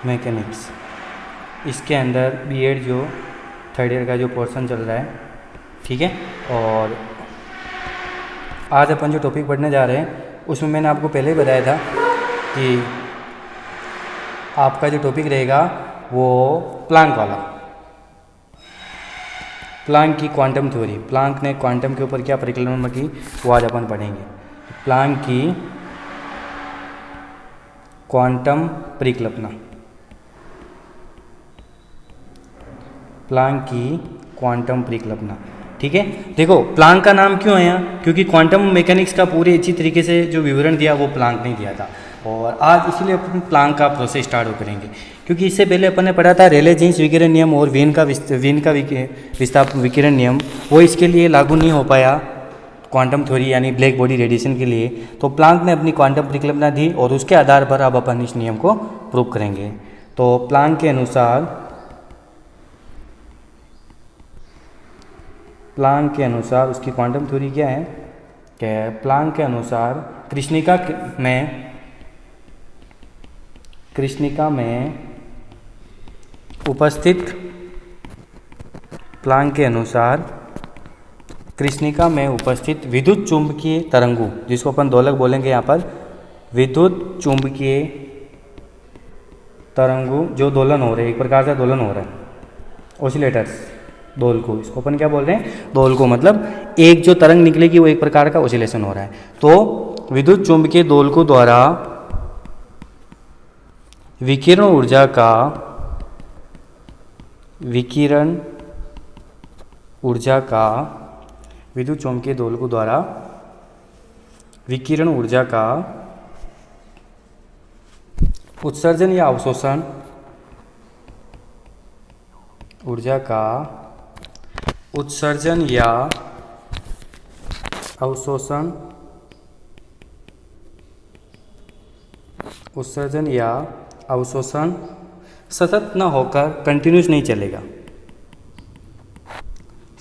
Mechanics, इसके अंदर BEd जो थर्ड ईयर का जो पोर्शन चल रहा है, ठीक है। और आज अपन जो टॉपिक पढ़ने जा रहे हैं उसमें मैंने आपको पहले ही बताया था कि आपका जो टॉपिक रहेगा वो प्लैंक वाला, प्लैंक की क्वांटम थ्योरी। प्लैंक ने क्वांटम के ऊपर क्या परिकल्पना की वो आज अपन पढ़ेंगे। प्लैंक की क्वांटम परिकल्पना, प्लैंक की क्वांटम परिकल्पना, ठीक है। देखो प्लैंक का नाम क्यों आया, क्योंकि क्वांटम मैकेनिक्स का पूरे अच्छी तरीके से जो विवरण दिया वो प्लैंक ने दिया था। और आज इसीलिए अपन प्लैंक का प्रोसेस स्टार्ट करेंगे, क्योंकि इससे पहले अपन ने पढ़ा था रेले जीन्स विकिरण नियम और वीन का विस्थापन विकिरण नियम, वो इसके लिए लागू नहीं हो पाया क्वांटम थ्योरी यानी ब्लैक बॉडी रेडिएशन के लिए। तो प्लैंक ने अपनी क्वांटम परिकल्पना दी और उसके आधार पर अब अपन इस नियम को प्रूव करेंगे। तो प्लैंक के अनुसार उसकी क्वांटम थ्योरी क्या है कि प्लैंक के अनुसार कृष्णिका में उपस्थित प्लैंक के अनुसार कृष्णिका में उपस्थित विद्युत चुंबकीय तरंगों, जिसको अपन दोलक बोलेंगे यहाँ पर, विद्युत चुंबकीय तरंगों जो दोलन हो रहे हैं, एक प्रकार से दोलन हो रहा है, ऑसिलेटर्स, दोल को, इसको अपन क्या बोल रहे हैं, दोल को, मतलब एक जो तरंग निकलेगी वो एक प्रकार का ऑसिलेशन हो रहा है। तो विद्युत चुंबकीय दोलकों द्वारा विकिरण ऊर्जा का विद्युत चुंबकीय दोलकों द्वारा विकिरण ऊर्जा का उत्सर्जन या अवशोषण, ऊर्जा का उत्सर्जन या अवशोषण, सतत न होकर, कंटिन्यूस नहीं चलेगा,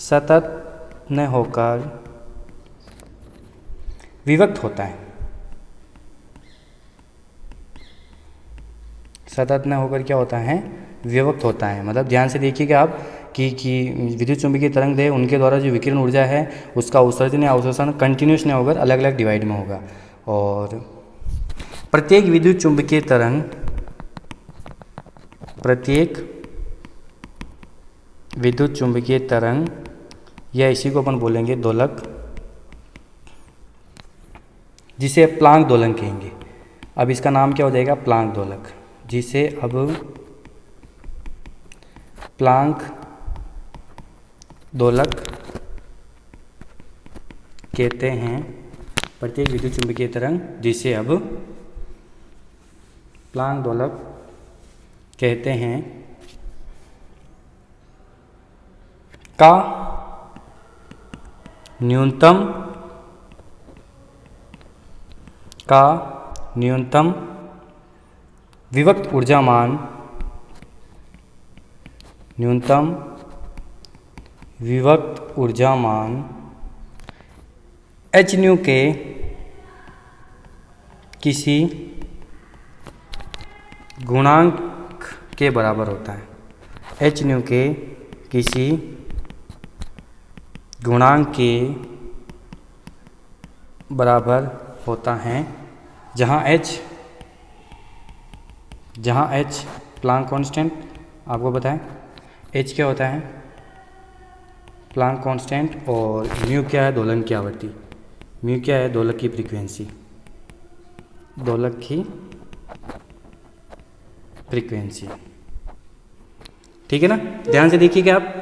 सतत न होकर विभक्त होता है, सतत न होकर क्या होता है, विभक्त होता है। मतलब ध्यान से देखिएगा आप कि विद्युत चुंबकीय तरंग है उनके द्वारा जो विकिरण ऊर्जा है उसका उत्सर्जन या अवशोषण कंटिन्यूस नहीं होकर अलग अलग डिवाइड में होगा। और प्रत्येक विद्युत चुंबकीय तरंग या इसी को अपन बोलेंगे दोलक, जिसे प्लैंक दोलन कहेंगे। अब इसका नाम क्या हो जाएगा, प्लैंक दोलक, जिसे अब प्लैंक दोलक कहते हैं। प्रत्येक विद्युत चुंबकीय तरंग जिसे अब प्लैंक दोलक कहते हैं का न्यूनतम विभक्त ऊर्जामान, एच न्यू के किसी गुणांक के बराबर होता है, एच न्यू के किसी गुणांक के बराबर होता है, जहाँ एच प्लैंक कांस्टेंट, आपको बताएं एच क्या होता है, प्लैंक कांस्टेंट, और म्यू क्या है, दोलन की आवृत्ति, म्यू क्या है, दोलक की फ्रीक्वेंसी, ठीक है ना। ध्यान से देखिएगा आप,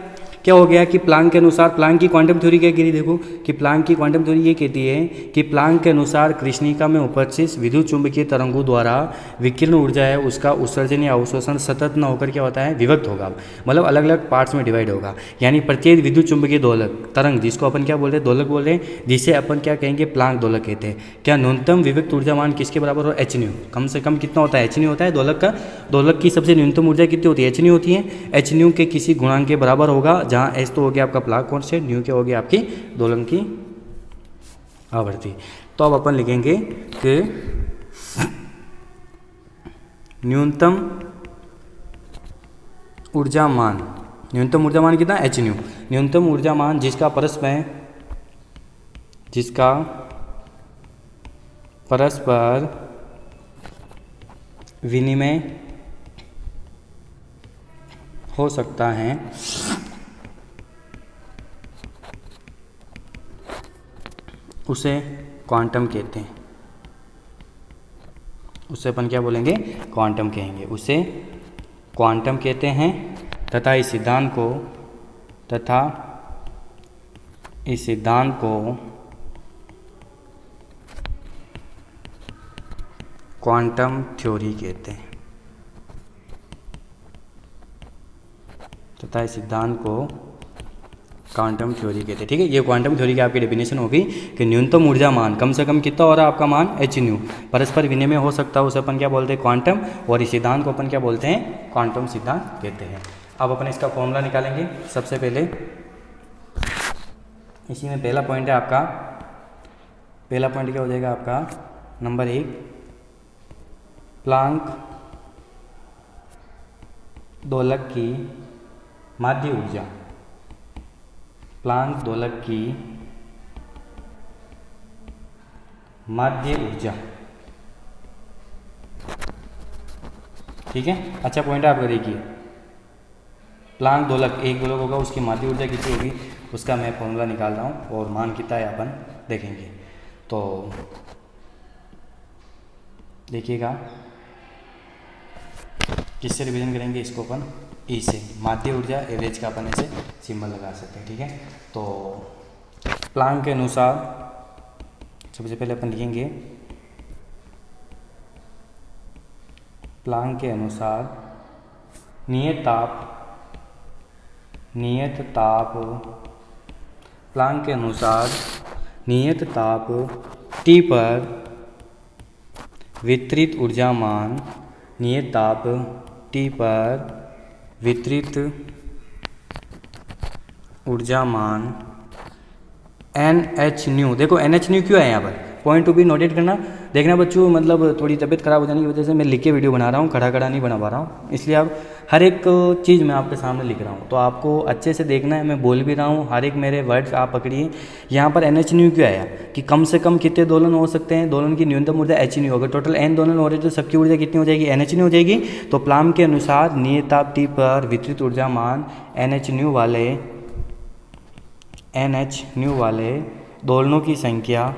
क्या हो गया कि प्लैंक के अनुसार, प्लैंक की क्वांटम थ्योरी क्या कह रही, देखो कि प्लैंक की क्वांटम थ्योरी ये कहती है कि प्लैंक के अनुसार कृष्णिका में उपस्थित विद्युत चुंबकीय तरंगों द्वारा विकिरण ऊर्जा है उसका उत्सर्जन या अवशोषण सतत न होकर क्या होता है, विभक्त होगा, मतलब अलग अलग पार्ट्स में डिवाइड होगा। यानी प्रत्येक विद्युत चुंबकीय दोलक तरंग, जिसको अपन क्या बोल रहे हैं, दोलक बोल रहे हैं, जिसे अपन क्या कहेंगे, प्लैंक दोलक कहते हैं। क्या न्यूनतम विभक्त ऊर्जामान किसके बराबर हो, एच न्यू, कम से कम कितना होता है, एच न्यू होता है दोलक का। दोलक की सबसे न्यूनतम ऊर्जा कितनी होती है, एच न्यू होती है। एच न्यू के किसी गुणांक के बराबर होगा, जहाँ एच तो हो गया आपका प्लैंक कांस्टेंट, न्यू क्या हो गया आपकी दोलन की आवृत्ति। तो अब अपन लिखेंगे कि न्यूनतम ऊर्जा मान, न्यूनतम ऊर्जा मान कितना, एच न्यू, न्यूनतम ऊर्जा मान जिसका परस्पर विनिमय हो सकता है उसे क्वांटम कहते हैं। उसे अपन क्या बोलेंगे, क्वांटम कहेंगे, उसे क्वांटम कहते हैं। तथा इस सिद्धांत को क्वांटम थ्योरी कहते हैं। तथा इस सिद्धांत को क्वांटम थ्योरी कहते हैं। ठीक है, ये क्वांटम थ्योरी की आपकी डेफिनेशन होगी कि न्यूनतम ऊर्जा मान कम से कम कितना हो रहा है आपका मान, एच न्यू, परस्पर विनिमय हो सकता है उसे अपन क्या बोलते हैं, क्वांटम, और इस सिद्धांत को अपन क्या बोलते हैं, क्वांटम सिद्धांत कहते हैं। अब अपन इसका फॉर्मूला निकालेंगे। सबसे पहले इसी में पहला पॉइंट है आपका, पहला पॉइंट क्या हो जाएगा आपका, नंबर 1, प्लांक दोलक की माध्य ऊर्जा, प्लांक दोलक की माध्य ऊर्जा। ठीक है, अच्छा पॉइंट है आपका, देखिए प्लांक दोलक, एक दोलक होगा, उसकी माध्य ऊर्जा कितनी होगी, उसका मैं फॉर्मूला निकाल रहा हूँ और मान कितना है अपन देखेंगे। तो देखिएगा किससे रिवीजन करेंगे इसको अपन, ई से, माध्य ऊर्जा एवरेज का अपन ऐसे सिंबल लगा सकते हैं। ठीक है, तो प्लांक के अनुसार सबसे पहले अपन लिखेंगे, प्लांक के अनुसार नियत ताप प्लांक के अनुसार नियत ताप T पर वितरित ऊर्जा मान, नियत ताप T पर वितरित ऊर्जा मान NH न्यू। देखो NH न्यू क्यों है यहाँ पर, पॉइंट टू बी नोटेट करना, देखना बच्चों, मतलब थोड़ी तबीयत खराब हो जाने की वजह से मैं लिख के वीडियो बना रहा हूँ, खड़ा नहीं बना पा रहा हूँ, इसलिए अब हर एक चीज़ मैं आपके सामने लिख रहा हूँ, तो आपको अच्छे से देखना है, मैं बोल भी रहा हूँ, हर एक मेरे वर्ड्स आप पकड़िए। यहाँ पर NH न्यू क्यों आया कि कम से कम कितने दोलन हो सकते हैं, दोलन की न्यूनतम ऊर्जा H न्यू, अगर टोटल N दोलन हो रहे तो सबकी ऊर्जा कितनी हो जाएगी, NH न्यू हो जाएगी। तो प्लांक के अनुसार नियत ताप T पर वितरित ऊर्जा मान NH न्यू वाले दोलनों की संख्या,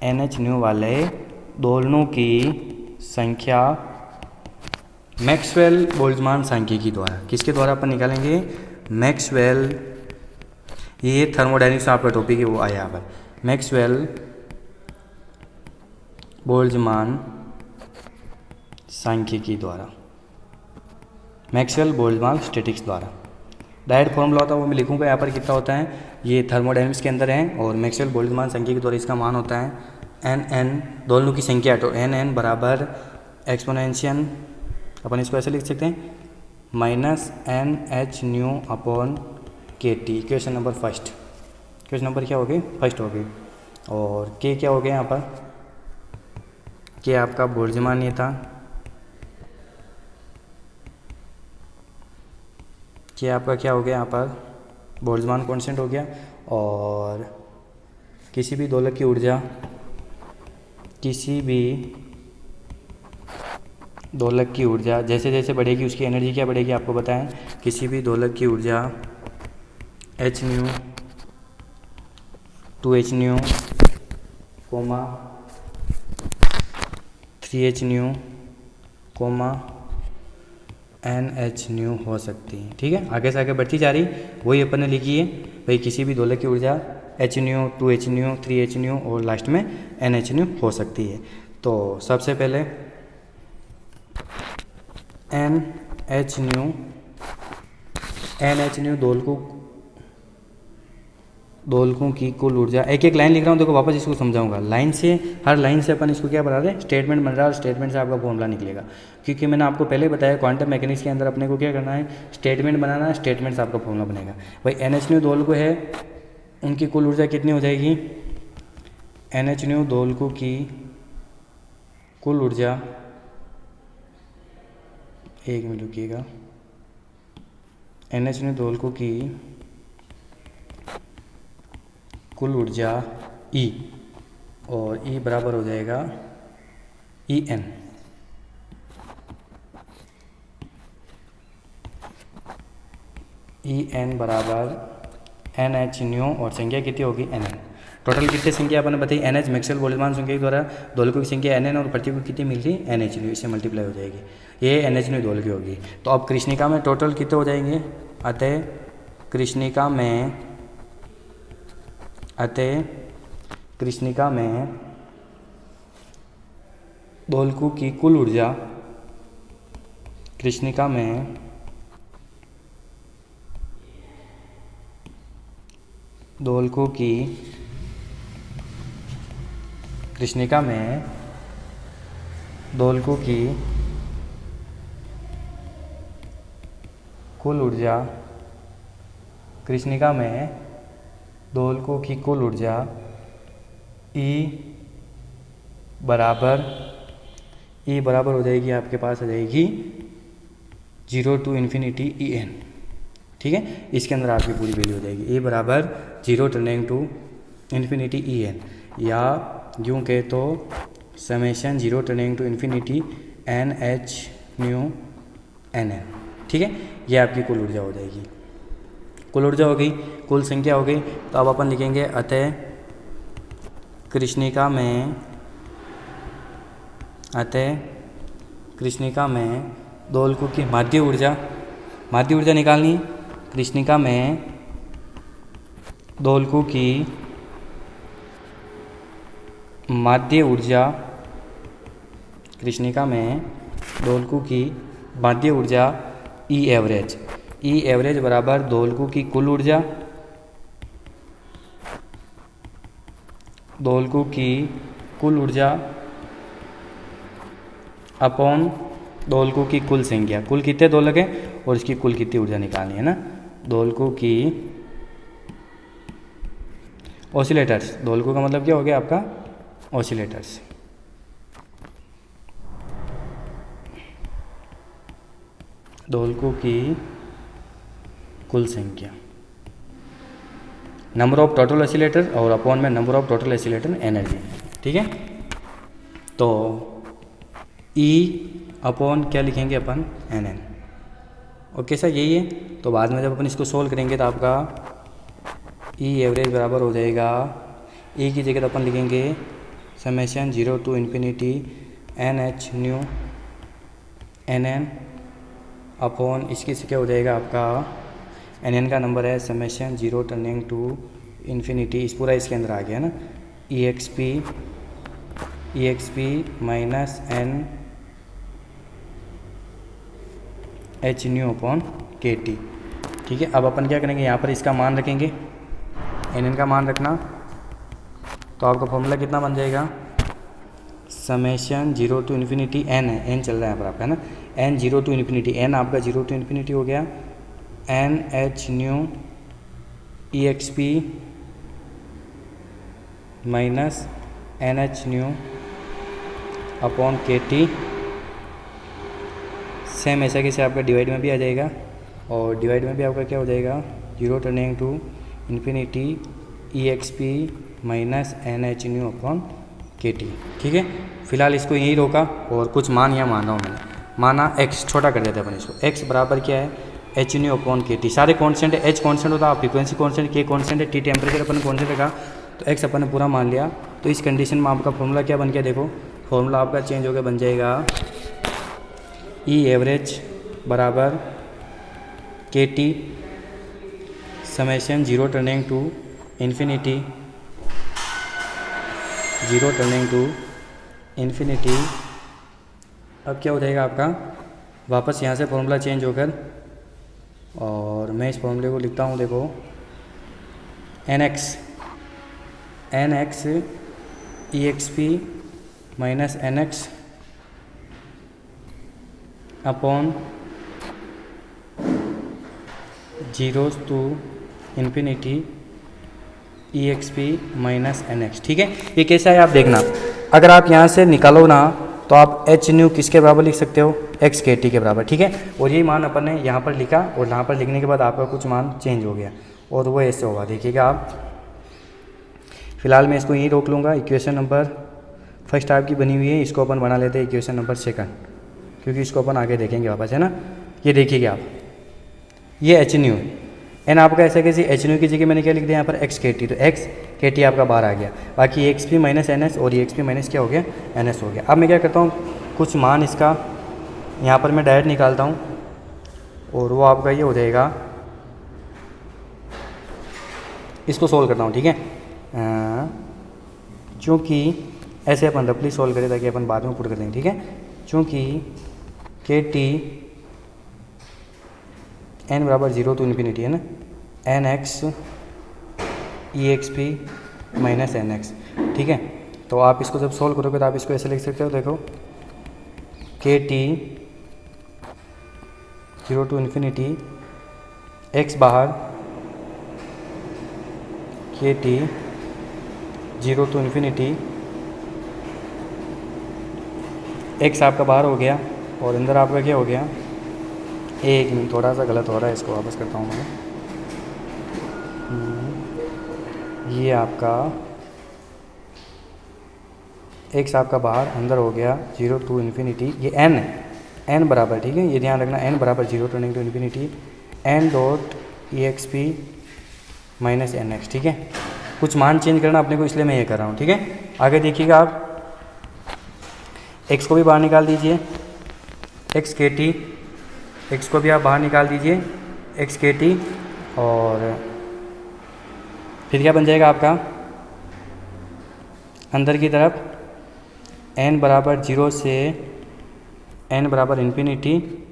NH न्यू वाले दोलनों की संख्या मैक्सवेल बोल्ट्जमान सांख्यिकी द्वारा, किसके द्वारा अपन निकालेंगे, मैक्सवेल, ये थर्मोडायनेमिक्स आपका टॉपिक है वो आया यहाँ पर, मैक्सवेल बोल्ट्जमान सांख्यिकी द्वारा, मैक्सवेल बोल्ट्जमान स्टैटिक्स द्वारा। डायरेक्ट फॉर्मूला होता है वो मैं लिखूंगा यहाँ पर कितना होता है, ये थर्मोडायनेमिक्स के अंदर है, और मैक्सवेल बोल्ट्जमान सांख्यिकी द्वारा इसका मान होता है NN, दोलनों की संख्या, तो NN बराबर एक्सपोनेंशियल, अपन इसको ऐसे लिख सकते हैं, -NH nu upon KT। Question number first, question number क्या हो गई, फर्स्ट हो गई। और K क्या हो गया यहाँ पर, K आपका बोल्ट्जमान ये था, K आपका क्या हो गया यहाँ पर, बोल्ट्जमान कांस्टेंट हो गया। और किसी भी दोलक की ऊर्जा, किसी भी दोलक की ऊर्जा जैसे जैसे बढ़ेगी उसकी एनर्जी क्या बढ़ेगी आपको बताएं, किसी भी दोलक की ऊर्जा H new 2H new, 3H new, NH new हो सकती है। ठीक है, आगे से आगे बढ़ती जा रही, वही अपन ने लिखी है भाई, किसी भी दोलक की ऊर्जा H new 2H new 3H new और लास्ट में NH न्यू हो सकती है। तो सबसे पहले NH न्यू दोलकों की कुल ऊर्जा, एक एक लाइन लिख रहा हूँ, देखो वापस इसको समझाऊंगा, लाइन से, हर लाइन से अपन इसको क्या बना रहे हैं, स्टेटमेंट बन रहा है, और स्टेटमेंट से आपका फॉर्मूला निकलेगा। क्योंकि मैंने आपको पहले बताया क्वांटम मैकेनिक्स के अंदर अपने को क्या करना है, स्टेटमेंट बनाना है, स्टेटमेंट से आपका फॉर्मूला बनेगा। भाई NH न्यू दोलको है, उनकी कुल ऊर्जा कितनी हो जाएगी, NH न्यू दोलकों की कुल ऊर्जा, एक मिनट रुकिएगा, NH दोलकों की कुल ऊर्जा E, और E बराबर हो जाएगा EN। EN बराबर NH न्यू, और संख्या कितनी होगी NN। टोटल कितने संख्या अपन ने बताई, NH मैक्सवेल बोल्ट्जमान संख्या के द्वारा दोलकों की संख्या NN और प्रति को कितनी मिल रही NH न्यू, इससे मल्टीप्लाई हो जाएगी, ये NH न्यू दोलकी होगी। तो अब कृष्णिका में टोटल कितने हो जाएंगे, अतः कृष्णिका में दोलकों की कुल ऊर्जा, कृष्णिका में दोलकों की कुल ऊर्जा, कृष्णिका में दोलकों की कुल ऊर्जा E बराबर हो जाएगी, आपके पास आ जाएगी 0 to infinity EN। ठीक है, इसके अंदर आपकी पूरी वैल्यू हो जाएगी। E बराबर 0 टर्निंग टू इन्फिनिटी EN, या यूँ कहे तो summation 0 turning to infinity NH nu NN। ठीक है, यह आपकी कुल ऊर्जा हो जाएगी। कुल ऊर्जा हो गई, कुल संख्या हो गई। तो अब अपन लिखेंगे अतः कृष्णिका में दोलकों की माध्य ऊर्जा निकालनी है। कृष्णिका में दोलकों की माध्य ऊर्जा E एवरेज बराबर दोलकों की कुल ऊर्जा अपॉन दोलकों की कुल संख्या। कुल कितने दोलक है और इसकी कुल कितनी ऊर्जा निकालनी है ना। दोलकों की ऑसिलेटर्स, दोलकों का मतलब क्या हो गया आपका ऑसिलेटर्स। दोलकों की कुल संख्या, नंबर ऑफ टोटल ऑसिलेटर और अपॉन में number of total oscillator energy. ठीक है, तो E अपॉन क्या लिखेंगे अपन NN। ओके सर, यही है। तो बाद में जब अपन इसको सोल्व करेंगे तो आपका E एवरेज बराबर हो जाएगा, E की जगह तो अपन लिखेंगे summation 0 to infinity NH nu NN upon इसकी से क्या हो जाएगा आपका NN का नंबर है समेशन 0 टर्निंग टू इन्फिनिटी, इस पूरा इसके अंदर आ गया ना, EXP minus NH nu upon KT। ठीक है, अब अपन क्या करेंगे, यहाँ पर इसका मान रखेंगे, NN का मान रखना। तो आपका फॉर्मूला कितना बन जाएगा, समेशन 0 to इन्फिनिटी N है, N चल रहा है यहाँ पर आपका है ना, N 0 to इन्फिनिटी, N आपका 0 to इन्फिनिटी हो गया, NH new EXP minus NH nu upon KT। Same ऐसा कैसे आपका डिवाइड में भी आ जाएगा, और डिवाइड में भी आपका क्या हो जाएगा 0 turning to infinity EXP minus NH nu upon KT। ठीक है, फिलहाल इसको यहीं रोका और कुछ मान यहाँ मान रहा हूँ मैंने, माना x, छोटा कर देते हैं अपन इसको, x बराबर क्या है H न्यू अपॉन KT। सारे कॉन्स्टेंट है, H कॉन्स्टेंट होता है, फ्रीक्वेंसी कॉन्स्टेंट, K कॉन्स्टेंट है, T टेम्परेचर अपन कॉन्स्टेंट रखा, तो x अपन ने पूरा मान लिया। तो इस कंडीशन में आपका फॉर्मूला क्या बन गया, देखो फॉर्मूला आपका चेंज होकर बन जाएगा E एवरेज बराबर KT summation 0 turning to infinity अब क्या हो जाएगा आपका, वापस यहाँ से फॉर्मूला चेंज होकर, और मैं इस फॉर्मूले को लिखता हूँ, देखो NX EXP minus NX upon 0 to infinity EXP minus NX। ठीक है, ये कैसा है आप देखना, अगर आप यहाँ से निकालो ना तो आप एच न्यू किसके बराबर लिख सकते हो, एक्स के टी के बराबर, ठीक है। और यही मान अपन ने यहाँ पर लिखा और यहाँ पर लिखने के बाद आपका कुछ मान चेंज हो गया और वो ऐसे होगा, देखिएगा आप। फिलहाल मैं इसको यहीं रोक लूँगा। इक्वेशन नंबर फर्स्ट आपकी बनी हुई है, इसको अपन बना लेते हैं इक्वेशन नंबर सेकंड, क्योंकि इसको अपन आगे देखेंगे वापस, है ना। ये देखिएगा आप, ये एच न्यू एन आपका ऐसा कैसे, एच न्यू की जगह मैंने क्या लिख दिया यहाँ पर एक्स के टी, तो एक्स के टी आपका बाहर आ गया। बाकी X P minus N S और ये एक्स पी माइनस क्या हो गया, एन एस हो गया। अब मैं क्या करता हूँ, कुछ मान इसका यहाँ पर मैं डायरेक्ट निकालता हूँ और वो आपका ये हो जाएगा, इसको सोल्व करता हूँ, ठीक है। चूँकि ऐसे अपन रफली सोल्व करें ताकि अपन बाद में पुट कर देंगे, ठीक है। चूँकि के टी एन बराबर 0 टू इन्फिनिटी है ना, एन एक्स ई x P minus N x, ठीक है। तो आप इसको जब सोल्व करोगे तो आप इसको ऐसे लिख सकते हो, देखो k T 0 to infinity x बाहर, के टी 0 टू इन्फिनिटी एक्स आपका बाहर हो गया और अंदर आपका क्या हो गया, एक मिनट थोड़ा सा गलत हो रहा है, इसको वापस करता हूँ मैं। ये आपका एक्स आपका बाहर, अंदर हो गया 0 टू इन्फिनिटी, ये एन है, एन बराबर, ठीक है, ये ध्यान रखना, एन बराबर 0 to infinity N dot E x P minus N x, ठीक है। कुछ मान चेंज करना अपने को, इसलिए मैं ये कर रहा हूँ, ठीक है। आगे देखिएगा आप, एक्स को भी बाहर निकाल दीजिए, एक्स के टी, एक्स को भी आप बाहर निकाल दीजिए, एक्स के टी, और फिर क्या बन जाएगा आपका, अंदर की तरफ n बराबर 0 से n बराबर इन्फिनिटी,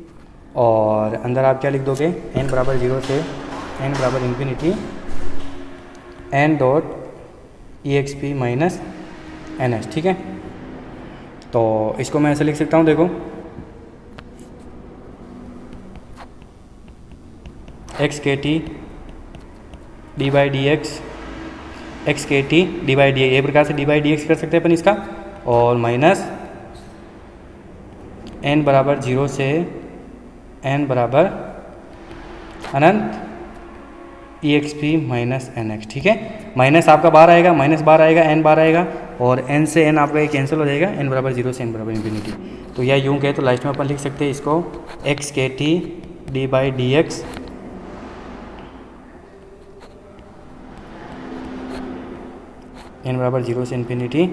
और अंदर आप क्या लिख दोगे, n बराबर 0 से n बराबर infinity n dot E x P minus N S, ठीक है। तो इसको मैं ऐसे लिख सकता हूँ, देखो एक्स के T D by D x, x के टी डी बाई डी, ये प्रकार से डी बाई डी एक्स कर सकते हैं अपन इसका, और माइनस n बराबर 0 से n बराबर अनंत e x P minus N x, ठीक है। माइनस आपका बाहर आएगा, माइनस बाहर आएगा, n बाहर आएगा, और n से n आपका ये कैंसिल हो जाएगा, n बराबर 0 से n बराबर इन्फिनिटी। तो यह यूँ कहे तो लास्ट में अपन लिख सकते हैं इसको, एक्स के T D by D x n बराबर 0 से इन्फिनिटी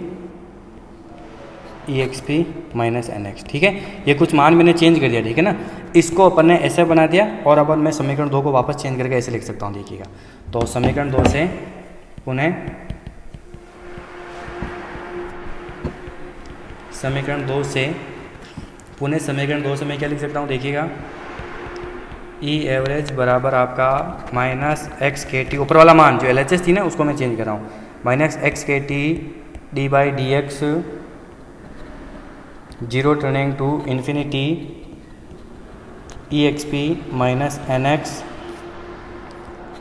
ई x P minus N x, ठीक है। ये कुछ मान मैंने चेंज कर दिया, ठीक है ना। इसको अपन ने ऐसे बना दिया, और अब मैं समीकरण 2 को वापस चेंज करके ऐसे लिख सकता हूँ, देखिएगा। तो समीकरण 2 से पुनः समीकरण 2 से मैं क्या लिख सकता हूँ, देखिएगा, ई एवरेज बराबर आपका माइनस एक्स के टी, ऊपर वाला मान जो एल एच एस थी ना उसको मैं चेंज कर रहा हूँ, माइनस एक्स के T D by D X 0 turning to infinity E x P minus N X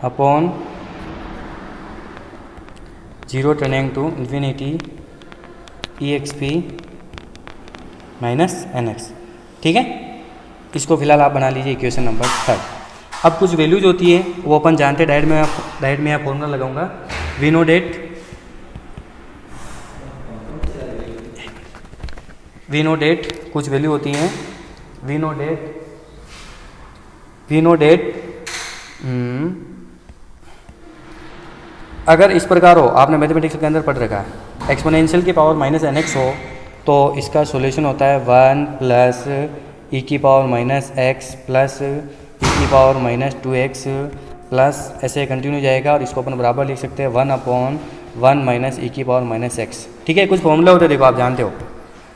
upon 0 turning to infinity E x P minus N x, ठीक है। इसको फिलहाल आप बना लीजिए इक्वेशन नंबर 3। अब कुछ वैल्यूज होती है वो अपन जानते हैं, डायरेक्ट में यहाँ फॉर्मूला लगाऊंगा, वी नो डेट कुछ वैल्यू होती हैं, वी नो डेट अगर इस प्रकार हो, आपने मैथमेटिक्स के अंदर पढ़ रखा है, एक्सपोनेंशियल की पावर माइनस एन एक्स हो तो इसका सॉल्यूशन होता है 1 प्लस ई की पावर माइनस एक्स प्लस ई की पावर माइनस 2x प्लस ऐसे कंटिन्यू जाएगा, और इसको अपन बराबर लिख सकते हैं 1/1 माइनस ई की पावर माइनस एक्स, ठीक है। कुछ फॉर्मूला होते हैं, देखो आप जानते हो,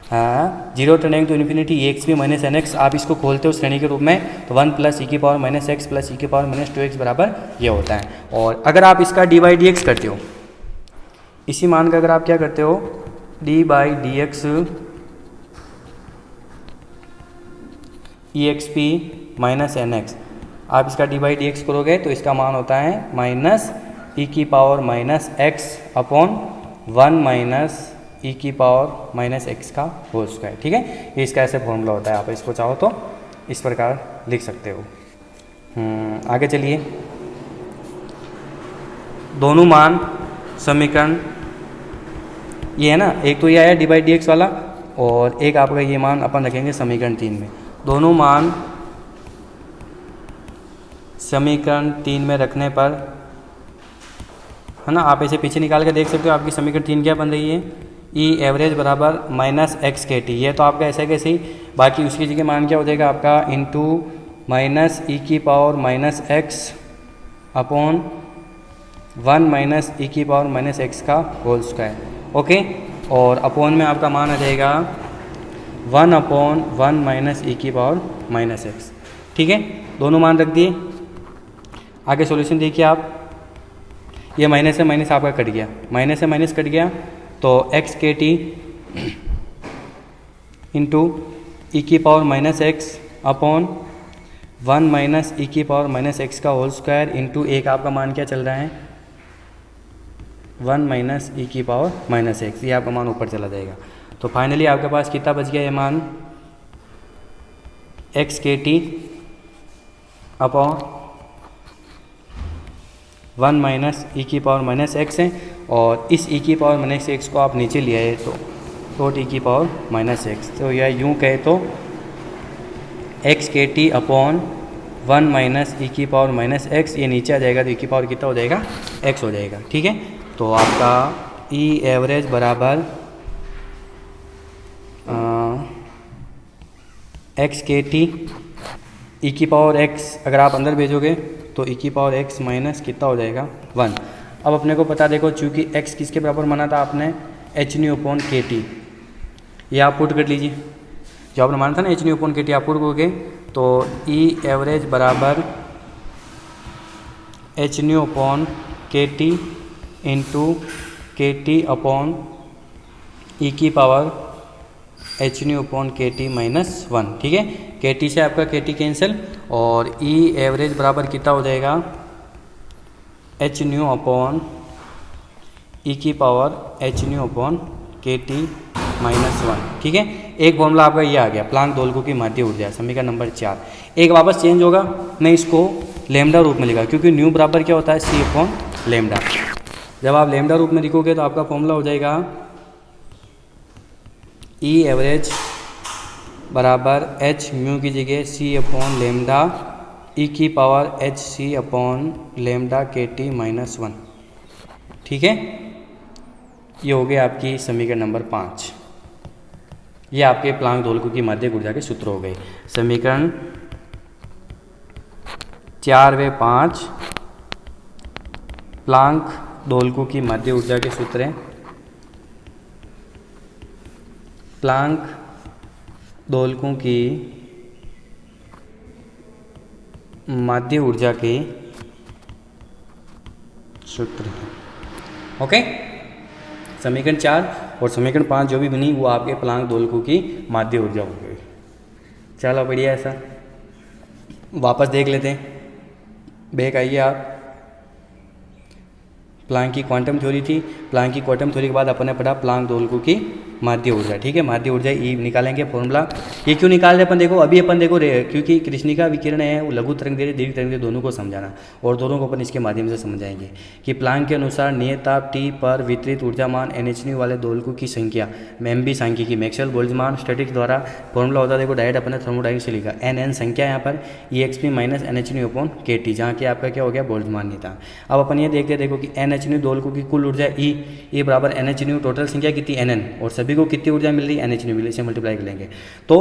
हाँ, 0 turning to infinity E x P minus N X, आप इसको खोलते हो श्रेणी के रूप में, तो 1 प्लस ई की पावर माइनस एक्स प्लस ई की पावर माइनस 2x बराबर ये होता है। और अगर आप इसका डी बाई डी एक्स करते हो, इसी मान का अगर आप क्या करते हो, D by D X E x P minus N X, आप इसका डी बाई डी एक्स करोगे तो इसका मान होता है माइनस ई की power minus x upon 1 minus e की पावर माइनस एक्स का होल स्क्वायर। ठीक है, ये इसका ऐसे फॉर्मूला होता है। आप इसको चाहो तो इस प्रकार लिख सकते हो। आगे चलिए, दोनों मान समीकरण ये है ना, एक तो ये आया डी बाई डी एक्स वाला, और एक आपका ये मान अपन रखेंगे समीकरण 3 में। दोनों मान समीकरण 3 में रखने पर है ना, आप इसे पीछे निकाल के देख सकते हो। आपकी समीकरण 3 क्या बन रही है, ई एवरेज बराबर माइनस एक्स के टी। ये तो आपका ऐसा कैसे ही, बाकी उसकी जगह मान क्या हो जाएगा आपका, इंटू माइनस ई की power minus x upon 1 minus e की पावर माइनस एक्स का होल स्क्वायर। ओके, और अपॉन में आपका मान आ जाएगा 1 अपॉन 1 माइनस ई की पावर माइनस एक्स। ठीक है, दोनों मान रख दिए। आगे सॉल्यूशन देखिए आप, ये माइनस से माइनस आपका कट गया, माइनस से माइनस कट गया, तो एक्स के टी इंटू ई की power minus x upon 1 minus e की पावर माइनस एक्स का होल स्क्वायर इंटू एक आपका मान क्या चल रहा है, 1 माइनस ई की पावर माइनस एक्स। ये आपका मान ऊपर चला जाएगा। तो फाइनली आपके पास कितना बच गया, ये मान एक्स के टी अपॉन 1 माइनस ई की पावर माइनस एक्स है, और इस ई की पावर माइनस एक्स को आप नीचे ले आए तो डॉट ई की पावर माइनस एक्स। तो यह यूँ कहे तो एक्स के टी अपॉन 1 माइनस ई की पावर माइनस एक्स, ये नीचे आ जाएगा तो ई की पावर कितना हो जाएगा, एक्स हो जाएगा। ठीक है, तो आपका ई एवरेज बराबर एक्स के टी ई की पावर एक्स, अगर आप अंदर भेजोगे तो ई की पावर एक्स माइनस कितना हो जाएगा 1। अब अपने को पता देखो, चूँकि एक्स किसके बराबर माना था आपने, एच न्यू अपॉन के टी। ये आप पुट कर लीजिए, जो आपने माना था ना एच न्यू अपॉन के टी, आप पुट करोगे तो ई एवरेज बराबर एच न्यू अपॉन के टी इंटू के टी अपॉन ई की पावर एच न्यू अपॉन के टी माइनस 1। ठीक है, के टी से आपका के टी कैंसिल, और ई एवरेज बराबर कितना हो जाएगा, एच न्यू अपॉन ई की पावर एच न्यू अपॉन के टी माइनस 1। ठीक है, एक फॉर्मूला आपका ये आ गया, प्लांक दोलकों की माध्य ऊर्जा, समीकरण नंबर 4। एक वापस चेंज होगा, मैं इसको लेमडा रूप में लिखा, क्योंकि न्यू बराबर क्या होता है, सी अपॉन लेमडा। जब आप लेमडा रूप में लिखोगे तो आपका फॉर्मूला हो जाएगा ई एवरेज बराबर एच म्यू की जगह सी अपॉन लेमडा ई की पावर एच सी अपॉन लेमडा के टी माइनस 1। ठीक है, ये हो गया आपकी समीकरण नंबर 5। ये आपके प्लांक दोलकों की माध्य ऊर्जा के सूत्र हो गए। समीकरण 4 व 5 प्लांक दोलकों की माध्य ऊर्जा के सूत्र हैं। प्लांक दोलकों की माध्य ऊर्जा के सूत्र हैं। ओके, समीकरण 4 और समीकरण 5 जो भी बनी वो आपके प्लांक दोलकों की माध्य ऊर्जा हो गई। चलो बढ़िया, ऐसा वापस देख लेते हैं, बैक आइए आप। प्लांक की क्वांटम थ्योरी थी, प्लांक की क्वांटम थ्योरी के बाद अपन ने पढ़ा प्लांक दोलकों की माध्य ऊर्जा। ठीक है, माध्य ऊर्जा ई निकालेंगे फॉर्मूला। ये क्यों निकाल रहे अपन देखो, अभी अपन देखो क्योंकि कृष्णिका विकिरण है वो लघु तरंग दे, दीर्घ तरंग दे, दोनों को समझाना, और दोनों को अपन इसके माध्यम से समझाएंगे कि प्लांक के अनुसार नियताप टी पर वितरित ऊर्जामान NH वाले दोलकों की संख्या MB सांख्यिकी मैक्सवेल बोल्ट्जमान स्टैटिक्स द्वारा फॉर्मूला होता है। देखो डायरेक्ट अपने थर्मोडायनेमिक्स से लिखा NN संख्या यहाँ पर EXP minus NH upon KT, जहाँ की आपका क्या हो गया बोल्ट्जमान नहीं था। अब अपन ये देखते देखो कि NH दोलकों की कुल ऊर्जा E बराबर NH, टोटल संख्या कितनी NN, और सभी को कितनी ऊर्जा मिल रही है NH मिल रही, इसे मल्टीप्लाई कर लेंगे तो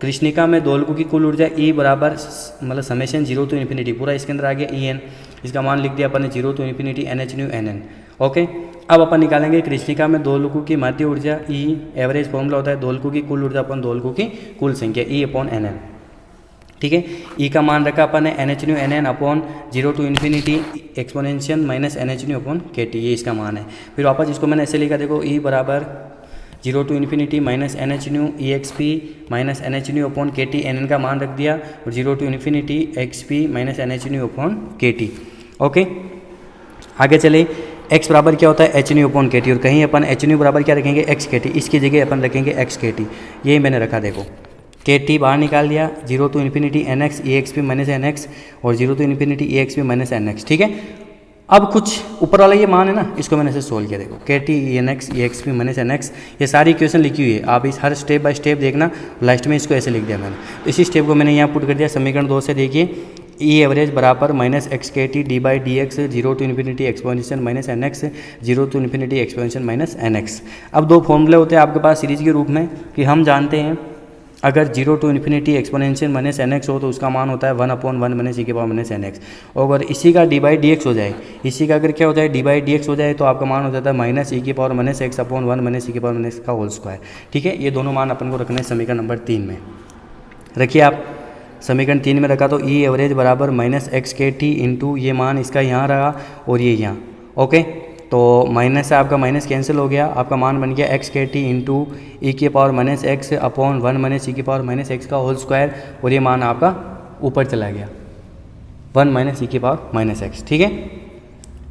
कृष्णिका में दोलकों की कुल ऊर्जा E बराबर मतलब समेशन 0 टू इन्फिनिटी, पूरा इसके अंदर आ गया EN, इसका मान लिख दिया अपन ने 0 to infinity NH NN। Okay, अब अपन निकालेंगे कृष्णिका में दोलकों की माध्य ऊर्जा E एवरेज फॉर्मूला होता है दोलकों की कुल ऊर्जा अपन दोलकों की कुल संख्या E अपॉन NN। ठीक है, E का मान रखा अपन ने NH NN अपॉन 0 to infinity exponential minus NH upon KT, ये इसका मान है। फिर वापस इसको मैंने ऐसे लिखा, देखो E बराबर 0 to infinity minus NH EXP minus NH upon KT, NN का मान रख दिया, और 0 to infinity XP minus NH upon KT। Okay, आगे चले, x बराबर क्या होता है एच न्यू अपॉन के टी, और कहीं अपन एच न्यू बराबर क्या रखेंगे एक्स के टी, इसकी जगह अपन रखेंगे एक्स के टी, यही मैंने रखा देखो। के टी बाहर निकाल दिया, 0 to infinity N x E x P minus N X और 0 to infinity E x P minus N x, ठीक है। अब कुछ ऊपर वाला ये मान है ना, इसको मैंने ऐसे सोल्व किया देखो, k t e n x ई x P minus N x, ये सारी इक्वेशन लिखी हुई है, आप इस हर स्टेप बाय स्टेप देखना, लास्ट में इसको ऐसे लिख दिया मैंने। तो इसी स्टेप को मैंने यहाँ पुट कर दिया समीकरण 2 से, देखिए ई एवरेज बराबर माइनस एक्स के T D by D X 0 to infinity exponential minus N X 0 to infinity exponential minus N X. अब दो फॉर्मूले होते हैं आपके पास सीरीज के रूप में कि हम जानते हैं अगर 0 to infinity exponential minus N X हो तो उसका मान होता है 1/1 माइनस ई के पावर माइनस एन एक्स, और अगर इसी का डी बाई डी एक्स हो जाए, इसी का अगर क्या हो जाए डी बाई डी एक्स हो जाए तो आपका मान हो जाता है माइनस ई के power minus x upon 1 minus ई के पावर माइनस एक्स का होल स्क्वायर, ठीक है। ये दोनों मान अपन को रखने समीकरण नंबर 3 में रखिए आप। समीकरण 3 में रखा तो ई एवरेज बराबर माइनस एक्स के टी इंटू ये मान इसका यहाँ रहा और ये यहाँ, ओके। तो माइनस से आपका माइनस कैंसिल हो गया, आपका मान बन गया एक्स के टी इंटू ई के power minus x upon 1 minus ई के पावर माइनस एक्स का होल स्क्वायर, और ये मान आपका ऊपर चला गया 1 माइनस ई के पावर माइनस एक्स, ठीक है।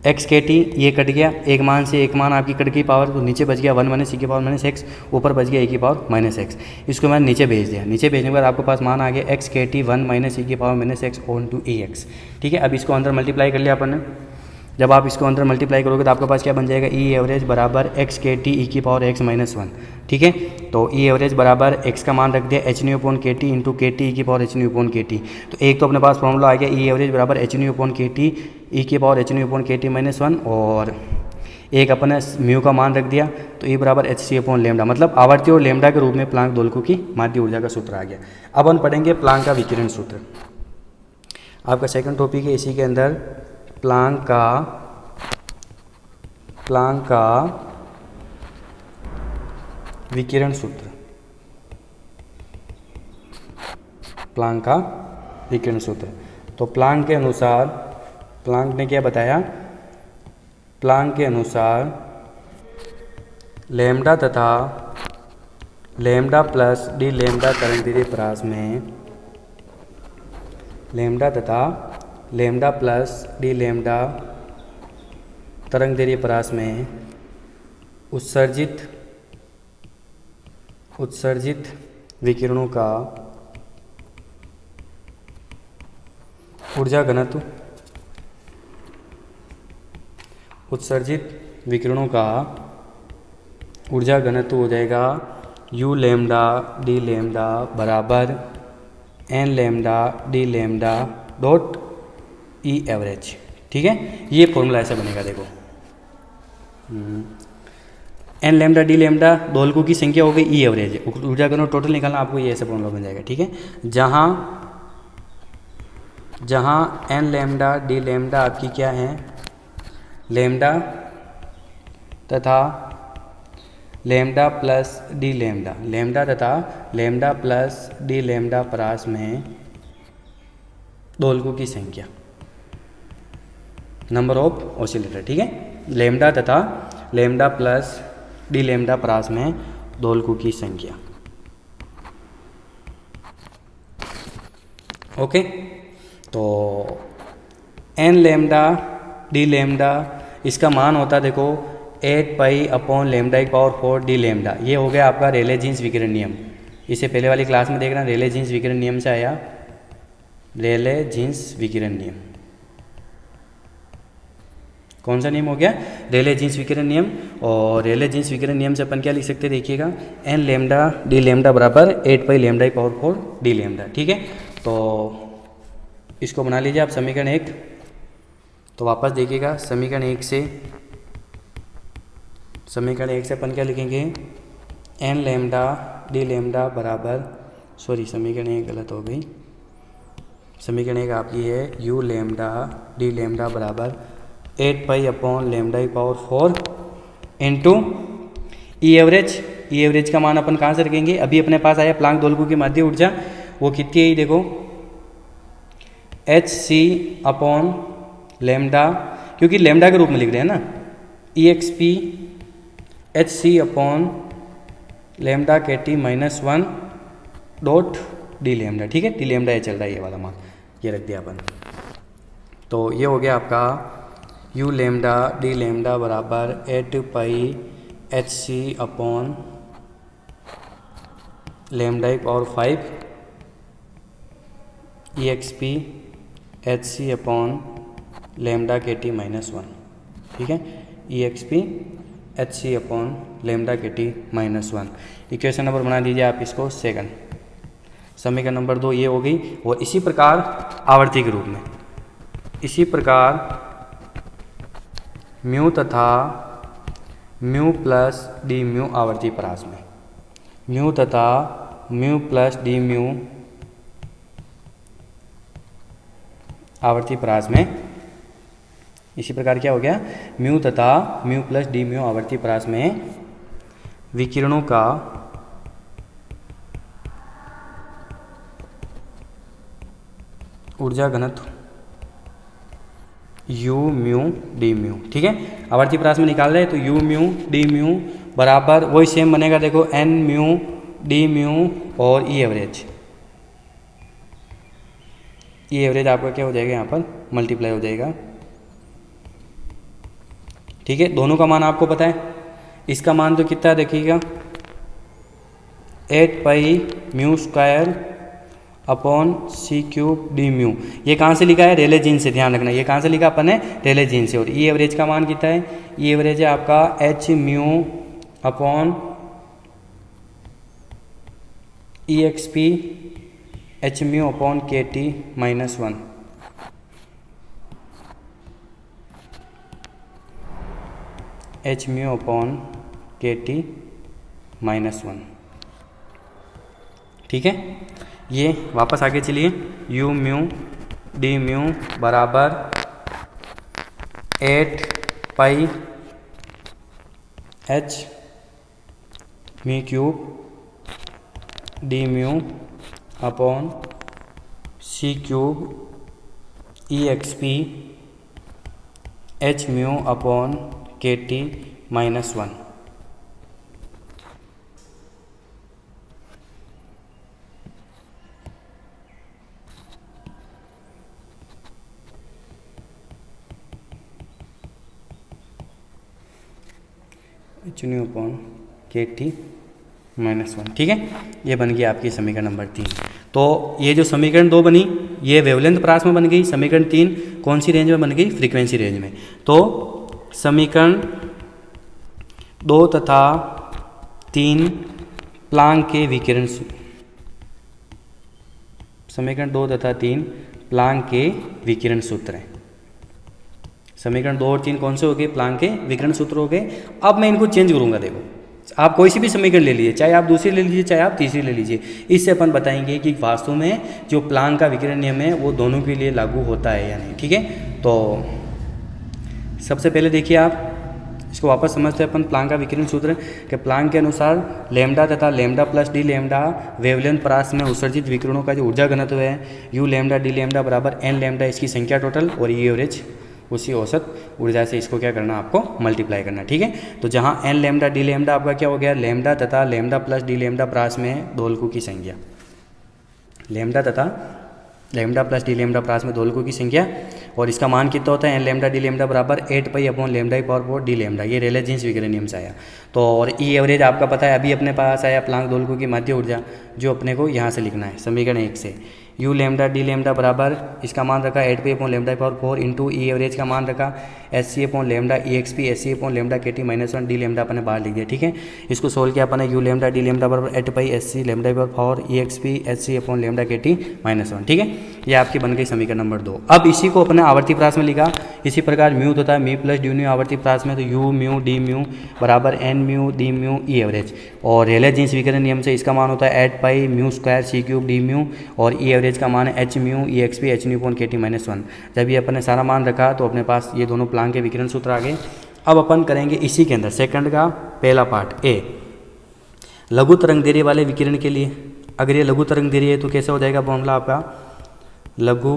एक्स के टी ये कट गया, एक मान से एक मान आपकी कट गई पावर, तो नीचे बच गया 1 माइनस ई के पावर माइनस एक्स, ऊपर बच गया ई की पावर माइनस एक्स, इसको मैंने नीचे भेज दिया। नीचे भेजने के बाद आपके पास मान आ गया एक्स के टी 1 माइनस ई के power minus X on two E X, ठीक है। अब इसको अंदर मल्टीप्लाई कर लिया अपन ने, जब आप इसको अंदर मल्टीप्लाई करोगे तो आपके पास क्या बन जाएगा ई एवरेज बराबर एक्स के टी ई की पावर एक्स माइनस 1, ठीक है। तो ई एवरेज बराबर एक्स का मान रख दिया एच न्यू अपॉन के टी इंटू के टी ई की पावर एच न्यू अपॉन के टी, तो एक तो अपने पास फॉर्मूला आ गया ई एवरेज बराबर एच न्यू अपॉन के टी ई की पावर एच न्यू अपॉन के टी माइनस 1, और एक अपने म्यू का मान रख दिया तो ई बराबर एच सी अपॉन लेमडा, मतलब आवर्ती और लेमडा के रूप में प्लांक दोलकों की माध्य ऊर्जा का सूत्र आ गया। अब हम पढ़ेंगे प्लांक का विकिरण सूत्र, आपका सेकंड टॉपिक है इसी के अंदर प्लांक का विकिरण सूत्र। प्लांक का विकिरण सूत्र, तो प्लांक के अनुसार, प्लांक ने क्या बताया, प्लांक के अनुसार लेमडा तथा लेमडा प्लस डी लेमडा तरंगदैर्घ्य परास में, लेमडा तथा लेमडा प्लस डी लेमडा तरंगदैर्घ्य परास में उत्सर्जित विकिरणों का ऊर्जा घनत्व, उत्सर्जित विकिरणों का ऊर्जा घनत्व हो जाएगा यू लेमडा डी लेमडा बराबर N lambda D lambda dot E average, ठीक है। ये फॉर्मूला ऐसा बनेगा देखो, एन लेमडा डी लेमडा दोलकों की संख्या हो गई ई एवरेज, ऊर्जा घनत्व टोटल निकालना, आपको ये ऐसा फॉर्मूला बन जाएगा, ठीक है। जहाँ एन लेमडा डी लेमडा आपकी क्या है लेमडा तथा lambda plus d lambda, lambda तथा लेमडा प्लस डी लेमडा परास में दोलकों की संख्या, नंबर ऑफ ऑसिलेटर, ठीक है। लेमडा तथा लेमडा प्लस डी लेमडा परास में दोलकों की संख्या, ओके। तो एन लेमडा डी लेमडा इसका मान होता देखो 8 पाई अपॉन लेमडा की पावर 4 डी लेमडा, ये हो गया आपका रेले जीन्स विकिरण नियम। इसे पहले वाली क्लास में देखना, रेले जीन्स विकिरण नियम से आया, रेले जीन्स विकिरण नियम, कौन सा नियम हो गया, रेले जीन्स विकिरण नियम। और रेले जीन्स विकिरण नियम से अपन क्या लिख सकते हैं देखिएगा, एन लेमडा डी लेमडा बराबर 8 पाई लेमडा की पावर 4 डी लेमडा, ठीक है। तो इसको बना लीजिए आप समीकरण 1। तो वापस देखिएगा समीकरण 1 से, समीकरण 1 से अपन क्या लिखेंगे, एन लेमडा डी लेमडा बराबर, सॉरी समीकरण 1 गलत हो गई, समीकरण 1 आपकी है यू लेमडा डी लेमडा बराबर 8 पाई अपॉन लेमडा की पावर 4 इंटू ई एवरेज। ई एवरेज का मान अपन कहाँ से रखेंगे, अभी अपने पास आया प्लांक दोलकों की माध्य ऊर्जा, वो कितनी है देखो एच सी अपॉन लेमडा, क्योंकि लेमडा के रूप में लिख रहे हैं ना, ई एक्स पी एच सी अपॉन लेमडा के T minus 1 dot d lambda, ठीक है। डी लेमडा ये चल रहा है, ये वाला मान ये रख दिया अपन। तो ये हो गया आपका यू लेमडा डी लेमडा बराबर 8 पाई एच सी अपॉन लेमडा और 5 ई एक्स पी एच सी अपॉन लेमडा के टी माइनस 1। ठीक है, ई एक्स पी एच सी अपॉन लेमडा के टी माइनस 1। इक्वेशन नंबर बना दीजिए आप इसको सेकंड। समीकरण नंबर 2 ये हो गई। और इसी प्रकार आवर्ती के रूप में, इसी प्रकार म्यू तथा म्यू प्लस डी म्यू आवर्ती परास में, म्यू तथा म्यू प्लस डी म्यू आवर्ती परास में, इसी प्रकार क्या हो गया, म्यू तथा म्यू प्लस डी म्यू आवर्ती परास में विकिरणों का ऊर्जा घनत्व यू म्यू डी म्यू। ठीक है, आवर्ती परास में निकाल रहे हैं तो यू म्यू डी म्यू बराबर वही सेम बनेगा, देखो एन म्यू डी म्यू और ई एवरेज। ई एवरेज आपका क्या हो जाएगा, यहाँ पर मल्टीप्लाई हो जाएगा। ठीक है, दोनों का मान आपको पता है। इसका मान तो कितना है देखिएगा, 8 pi mu square upon c cube d mu. ये कहाँ से लिखा है, रेले जीन से, ध्यान रखना। ये कहाँ से लिखा अपन ने, रेले जीन से। और ई एवरेज का मान कितना है, ई एवरेज है आपका h mu upon e x p h mu upon के T minus 1। H mu upon के टी माइनस 1। ठीक है, ये वापस आगे चलिए, यू म्यू डी म्यू बराबर 8 pi h mu cube d mu upon c cube e x p h mu upon के T minus 1। H nu upon के टी माइनस 1। ठीक है, ये बन गई आपकी समीकरण नंबर 3। तो ये जो समीकरण 2 बनी, ये वेवलेंथ परास में बन गई। समीकरण 3 कौन सी रेंज में बन गई, फ्रीक्वेंसी रेंज में। तो समीकरण 2 तथा 3 प्लांक के विकिरण, समीकरण 2 तथा 3 प्लांक के विकिरण सूत्र हैं। समीकरण 2 और 3 कौन से हो गए, प्लांक के विकिरण सूत्र हो गए। अब मैं इनको चेंज करूंगा। देखो, आप कोई सी भी समीकरण ले लीजिए, चाहे आप दूसरी ले लीजिए, चाहे आप तीसरी ले लीजिए। इससे अपन बताएंगे कि वास्तव में जो प्लांक का विकिरण नियम है वो दोनों के लिए लागू होता है या नहीं। ठीक है, तो सबसे पहले देखिए, आप इसको वापस समझते हैं अपन। प्लांक का विकिरण सूत्र कि प्लांक के अनुसार लेमडा तथा lambda plus d lambda wavelength परास में उत्सर्जित विकिरणों का जो ऊर्जा घनत्व है, यू लेमडा डी लेमडा बराबर एन लेमडा, इसकी संख्या टोटल और ई एवरेज, उसी औसत ऊर्जा से इसको क्या करना, आपको मल्टीप्लाई करना। ठीक है, तो जहाँ एन लेमडा डी लेमडा आपका क्या हो गया, लेमडा तथा लेमडा प्लस डी लेमडा परास में दोलकों की संख्या, लेमडा तथा लेमडा प्लस डी लेमडा परास में दोलकों की संख्या। और इसका मान कितना होता है, एन लेमडा डी लेमडा बराबर 8 pi upon lambda power 4 D lambda. ये रेले जीन्स विकिरण नियम से आया। तो और ई एवरेज आपका पता है, अभी अपने पास आया प्लांक दोलकों की माध्य ऊर्जा, जो अपने को यहाँ से लिखना है समीकरण 1 से। यू लेमडा डी लेमडा बराबर, इसका मान रखा 8 pi upon lambda power 4 into e average का मान रखा एच सी upon lambda e x p h सी अपॉन लेमडा के टी माइनस 1 डी लेमडा अपने बाहर लिख दिया। ठीक है, इसको सोल्व किया अपने, यू लेमडा डी लेमडा बराबर 8 pi h c lambda power 4 e x p h सी अपॉन लेमडा के टी माइनस 1। ठीक है, ये आपकी बन गई समीकरण नंबर 2। अब इसी को अपने आवर्ती परास में लिखा। इसी प्रकार म्यू तथा म्यू प्लस डी म्यू आवर्ती परास में, तो यू म्यू डी म्यू बराबर N mu D mu E average. और रेले जीन्स विकिरण नियम से इसका मान होता है 8 pi mu square c cube d mu और ई एवरेज का मान है h mu e x p h nu upon के टी माइनस 1। जब ये अपने सारा मान रखा तो अपने पास ये दोनों प्लांक के विकिरण सूत्र आ गए। अब अपन करेंगे इसी के अंदर सेकंड का पहला पार्ट ए, लघु तरंग दैर्ध्य वाले विकिरण के लिए। अगर ये लघु तरंग दैर्ध्य है तो कैसे हो जाएगा फॉर्मूला आपका, लघु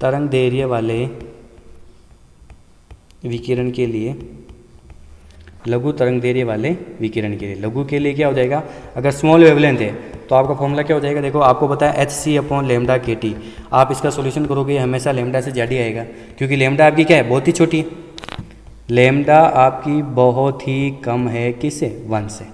तरंग दैर्ध्य वाले विकिरण के लिए, लघु तरंग दैर्ध्य वाले विकिरण के लिए, लघु के लिए क्या हो जाएगा, अगर स्मॉल वेवलेंथ है तो आपका फॉर्मूला क्या हो जाएगा, देखो आपको पता है HC/λ/KT। आप इसका सोल्यूशन करोगे हमेशा लैम्डा से ज़्यादा ही आएगा, क्योंकि लैम्डा आपकी क्या है, बहुत ही छोटी है। लैम्डा आपकी बहुत ही कम है, किससे, 1 से।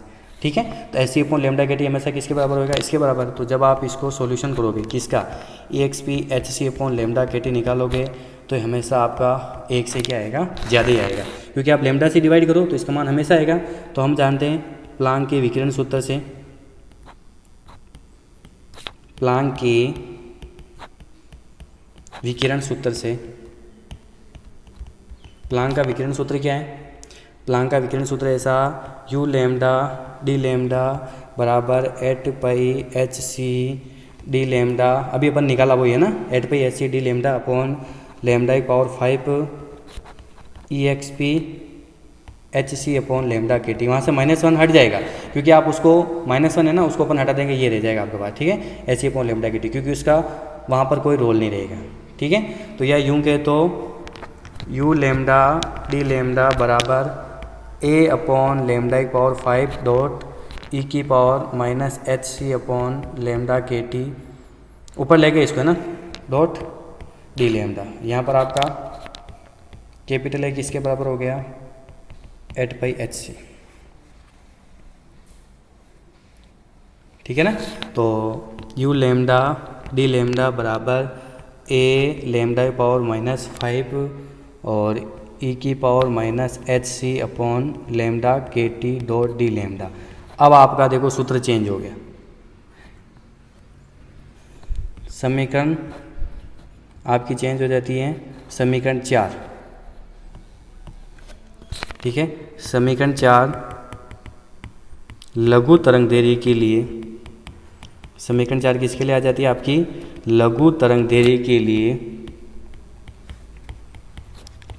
ठीक है, तो HC/λ/KT हमेशा किसके बराबर होगा, इसके बराबर। तो जब आप इसको सॉल्यूशन करोगे किसका, EXP HC/λ/KT निकालोगे तो हमेशा आपका 1 से क्या आएगा, ज़्यादा ही आएगा, क्योंकि आप लैम्डा से डिवाइड करो तो इसका मान हमेशा आएगा। तो हम जानते हैं प्लांक के विकिरण सूत्र से, प्लांक के विकिरण सूत्र से, प्लांक का विकिरण सूत्र क्या है, प्लांक का विकिरण सूत्र ऐसा, U λ d λ बराबर 8πhc/d λ। अभी अपन निकाला वही है ना, 8πhc/d λ अपॉन λ⁵ EXP HC/λ/KT। वहाँ से -1 हट जाएगा, क्योंकि आप उसको -1 है ना, उसको अपन हटा देंगे, ये रह जाएगा आपके पास। ठीक है, HC/λ/KT, क्योंकि उसका वहाँ पर कोई रोल नहीं रहेगा। ठीक है, तो यह यूँ कहे तो U λ d λ बराबर A/λ⁵ डॉट e⁻ℎc/λ/KT, ऊपर लेके इसको है ना, डॉट d λ। यहाँ पर आपका कैपिटल है किसके बराबर हो गया, 8πhc। ठीक है ना, तो U λ d λ बराबर A⁻⁵ और e⁻ℎc/λ/KT डॉट d λ। अब आपका देखो सूत्र चेंज हो गया, समीकरण आपकी चेंज हो जाती है, समीकरण 4। ठीक है, समीकरण 4 लघु तरंग दैर्ध्य के लिए, समीकरण 4 किसके लिए आ जाती है, आपकी लघु तरंग दैर्ध्य के लिए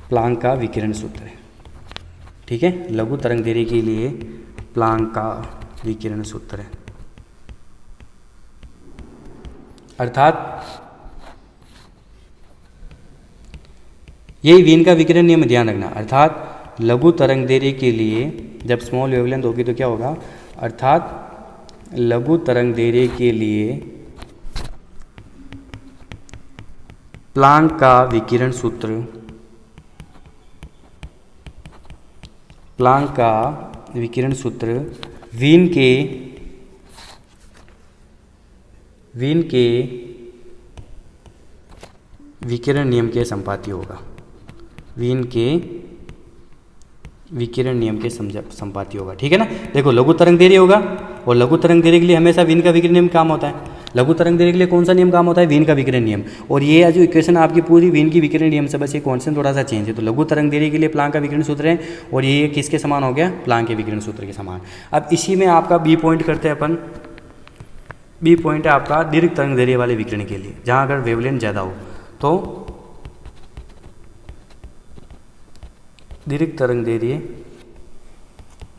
प्लांक का विकिरण सूत्र है। ठीक है, लघु तरंग दैर्ध्य के लिए प्लांक का विकिरण सूत्र है, अर्थात यही वीन का विकिरण नियम, ध्यान रखना। अर्थात लघु तरंग दैर्ध्य के लिए जब स्मॉल वेवलेंथ होगी तो क्या होगा, अर्थात लघु तरंग दैर्ध्य के लिए प्लांक का विकिरण सूत्र, प्लांक का विकिरण सूत्र वीन के विकिरण नियम के संपाती होगा, वीन के विकिरण नियम के संपाती होगा। ठीक है ना, देखो लघु तरंग दैर्ध्य होगा, और लघु तरंग दैर्ध्य के लिए हमेशा वीन का विकिरण नियम काम होता है। लघु तरंग दैर्ध्य के लिए कौन सा नियम काम होता है, वीन का विकिरण नियम। और ये जो इक्वेशन आपकी पूरी वीन की विकिरण नियम से, बस ये कॉन्सेप्ट थोड़ा सा चेंज है। तो लघु तरंग दैर्ध्य के लिए प्लांक का विकिरण सूत्र है, और ये किसके समान हो गया, प्लांक के विकिरण सूत्र के समान। अब इसी में आपका बी पॉइंट करते हैं अपन, बी पॉइंट है आपका दीर्घ तरंग दैर्ध्य वाले विकिरण के लिए, जहाँ अगर वेवलेंथ ज़्यादा हो तो दीर्घ तरंग दैर्ध्य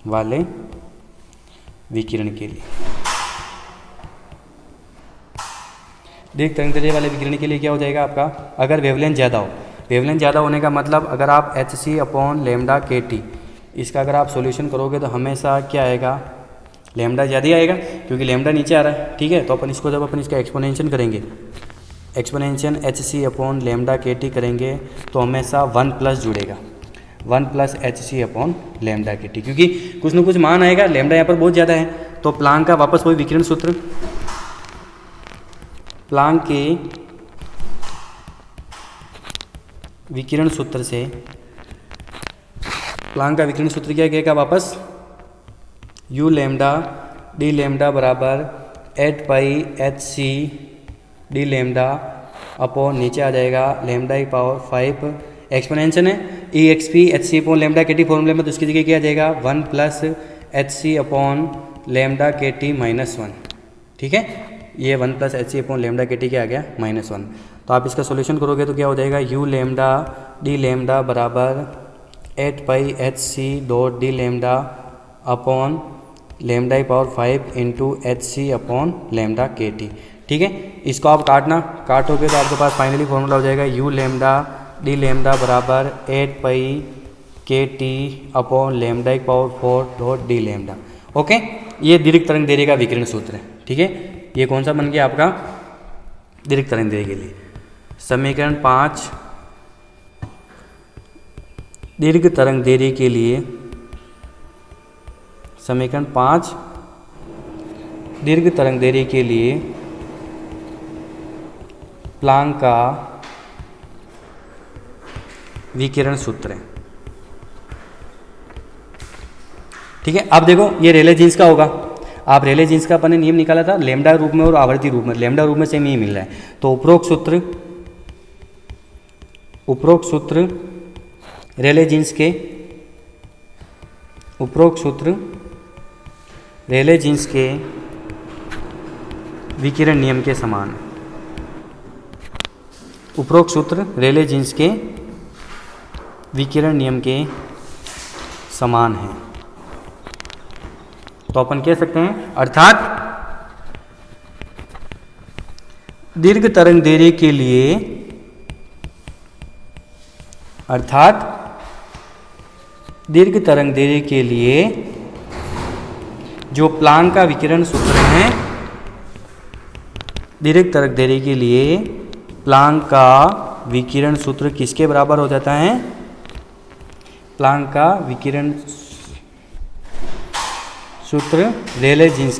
वाले विकिरण के लिए, दीर्घ तरंग दैर्ध्य वाले विकिरण के लिए क्या हो जाएगा आपका, अगर वेवलेंथ ज़्यादा हो, वेवलेंथ ज़्यादा होने का मतलब अगर आप HC/λ/KT इसका अगर आप सॉल्यूशन करोगे तो हमेशा क्या आएगा, लैम्डा ज़्यादा ही आएगा, क्योंकि लैम्डा नीचे आ रहा है। ठीक है, तो अपन इसको जब अपन इसका एक्सपोनेंशियल करेंगे, एक्सपोनेंशियल HC/λ/KT करेंगे तो हमेशा 1+ जुड़ेगा, 1+ HC/λ/KT, क्योंकि कुछ न कुछ मान आएगा, लैम्डा यहाँ पर बहुत ज़्यादा है। तो प्लांक का वापस वही विकिरण सूत्र, प्लांक के विकिरण सूत्र से, प्लांक का विकिरण सूत्र क्या कहेगा वापस, U λ d λ बराबर 8πhc/d λ अपॉन नीचे आ जाएगा λ⁵, एक्सपोनेंशियल है EXP HC/λ/KT फॉर्मूले में, तो उसकी जगह क्या आ जाएगा 1+ HC/λ/KT -1। ठीक है, ये 1+ HC/λ/KT क्या आ गया, -1। तो आप इसका सॉल्यूशन करोगे तो क्या हो जाएगा, U λ d λ बराबर 8πhc/d λ अपॉन λ⁵ इंटू HC/λ/KT। ठीक है, इसको आप काटोगे तो आपके पास फाइनली फॉर्मूला हो जाएगा U λ d λ बराबर 8πKT upon λ⁴ dot d λ। Okay, ये दीर्घ तरंग दैर्ध्य का विकिरण सूत्र है। ठीक है, ये कौन सा बन गया आपका दीर्घ तरंग दैर्घ्य के लिए। समीकरण 5 दीर्घ तरंग दैर्घ्य के लिए, समीकरण 5 दीर्घ तरंग दैर्घ्य के लिए प्लांक का विकिरण सूत्र है। ठीक है, अब देखो ये रेले जीन्स का होगा, आप रेले जीन्स का अपन ने नियम निकाला था लैम्डा रूप में और आवर्ती रूप में, लैम्डा रूप में सेम यही मिल रहा है। तो उपरोक्त सूत्र रेले जीन्स के, उपरोक्त सूत्र रेले जीन्स के विकिरण नियम के समान है। उपरोक्त सूत्र रेले जीन्स के विकिरण नियम के समान है। तो अपन कह सकते हैं अर्थात दीर्घ तरंग दैर्घ्य के लिए, अर्थात दीर्घ तरंग दैर्घ्य के लिए जो प्लांक का विकिरण सूत्र है, दीर्घ तरंग दैर्घ्य के लिए प्लांक का विकिरण सूत्र किसके बराबर हो जाता है? प्लांक का विकिरण सूत्र रेले जीन्स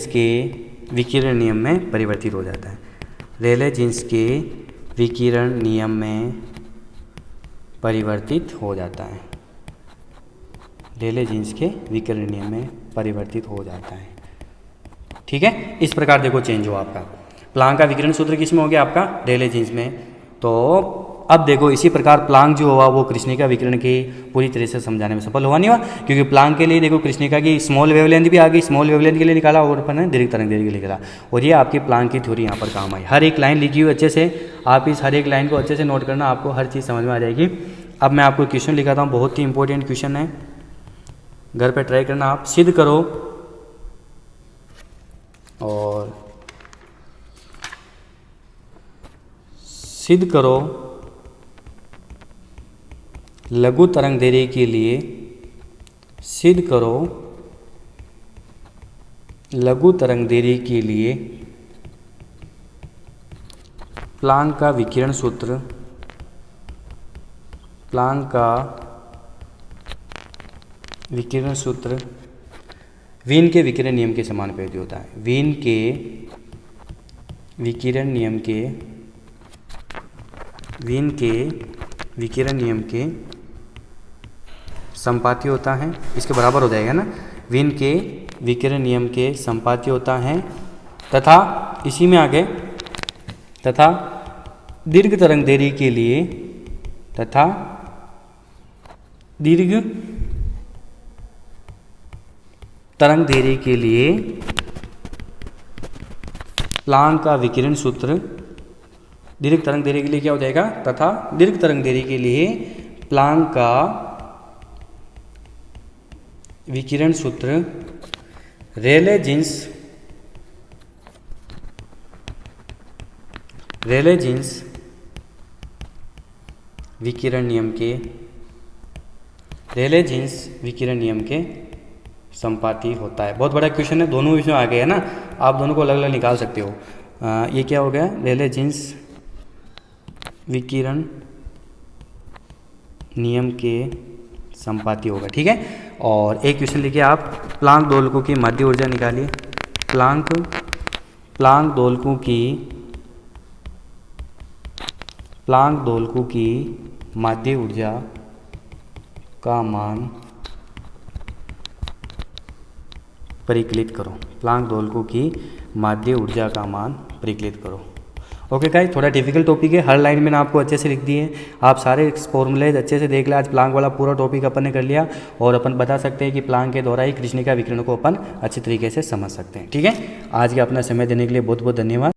के विकिरण नियम में परिवर्तित हो जाता है। रेले जीन्स के विकिरण नियम में परिवर्तित हो जाता है। रेले जीन्स के विकिरण नियम में परिवर्तित हो जाता है। ठीक है, इस प्रकार देखो चेंज हुआ आपका। प्लांक का विकिरण सूत्र किस में हो गया आपका? रेले जीन्स में। तो अब देखो इसी प्रकार प्लांक जो हुआ वो कृष्णिका विकिरण की पूरी तरह से समझाने में सफल हुआ नहीं हुआ, क्योंकि प्लांक के लिए देखो कृष्णिका की स्मॉल वेवलेंथ भी आ गई, स्मॉल वेवलेंथ के लिए निकाला और अपन ने दीर्घ तरंग दैर्घ्य के लिए निकाला, और ये आपकी प्लांक की थ्योरी यहाँ पर काम आई। हर एक लाइन लिखी हुई अच्छे से, आप इस हर एक लाइन को अच्छे से नोट करना, आपको हर चीज़ समझ में आ जाएगी। अब मैं आपको क्वेश्चन लिखाता हूँ, बहुत ही इंपॉर्टेंट क्वेश्चन है, घर पर ट्राई करना आप। सिद्ध करो और सिद्ध करो लघु तरंग दैर्घ्य के लिए, सिद्ध करो लघु तरंग दैर्घ्य के लिए प्लांक का विकिरण सूत्र, प्लांक का विकिरण सूत्र वीन के विकिरण नियम के समान प्रयुक्त होता है। वीन के विकिरण नियम के, वीन के विकिरण नियम के संपाती होता है, इसके बराबर हो जाएगा ना, वीन के विकिरण नियम के संपाती होता है, तथा इसी में आगे तथा दीर्घ तरंग दैर्घ्य के लिए, तथा दीर्घ तरंग दैर्घ्य के लिए प्लांक का विकिरण सूत्र, दीर्घ तरंग दैर्घ्य के लिए क्या हो जाएगा? तथा दीर्घ तरंग दैर्घ्य के लिए प्लांक का विकिरण सूत्र रेले जीन्स विकिरण नियम के, रेले जीन्स विकिरण नियम के संपाती होता है। बहुत बड़ा क्वेश्चन है, दोनों विषय आ गए हैं ना, आप दोनों को अलग अलग निकाल सकते हो। ये क्या हो गया? रेले जीन्स विकिरण नियम के संपाती होगा। ठीक है, और एक क्वेश्चन लिखिए आप, प्लांक दोलकों की माध्य ऊर्जा निकालिए। प्लांक दोलकों की माध्य ऊर्जा का मान परिकलित करो। प्लांक दोलकों की माध्य ऊर्जा का मान परिकलित करो। ओके गाइस, थोड़ा डिफिकल्ट टॉपिक है, हर लाइन में ना आपको अच्छे से लिख दिए, आप सारे फॉर्मूलेज अच्छे से देख ले। आज प्लांक वाला पूरा टॉपिक अपन ने कर लिया, और अपन बता सकते हैं कि प्लांक के द्वारा ही कृष्णिका विकिरण को अपन अच्छी तरीके से समझ सकते हैं। ठीक है, आज के अपना समय देने के लिए बहुत बहुत धन्यवाद।